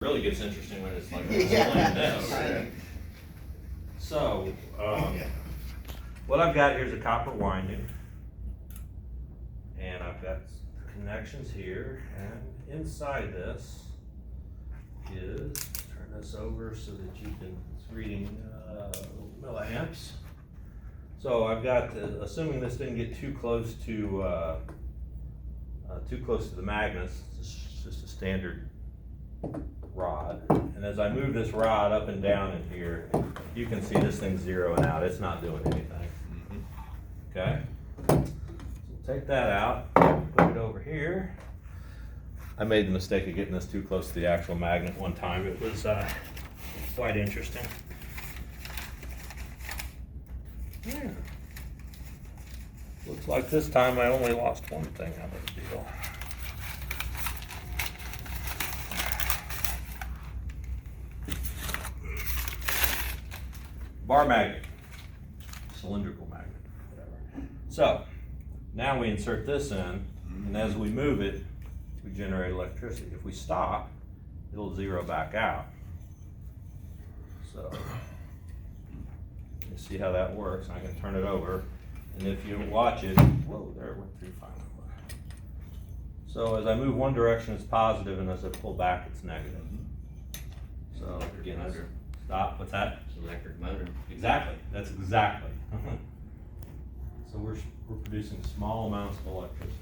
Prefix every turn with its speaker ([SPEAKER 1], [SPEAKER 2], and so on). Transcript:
[SPEAKER 1] Really gets interesting when it's like
[SPEAKER 2] Yeah.
[SPEAKER 1] this. So, what I've got here is a copper winding, and I've got connections here, and inside this is, turn this over so that you can, it's reading milliamps. So I've got, assuming this didn't get too close to the magnets, it's just a standard rod. And as I move this rod up and down in here, you can see this thing's zeroing out. It's not doing anything. Okay? So take that out, put it over here. I made the mistake of getting this too close to the actual magnet one time. It was quite interesting. Yeah. Looks like this time I only lost one thing out of the deal. Bar magnet, cylindrical magnet, whatever. So now we insert this in, and as we move it, we generate electricity. If we stop, it'll zero back out. So you see how that works. I can turn it over, and if you watch it, whoa, there it went through finally. So as I move one direction, it's positive, and as I pull back, it's negative. So again, stop. What's that?
[SPEAKER 2] Electric motor.
[SPEAKER 1] Exactly. That's exactly. So we're producing small amounts of electricity.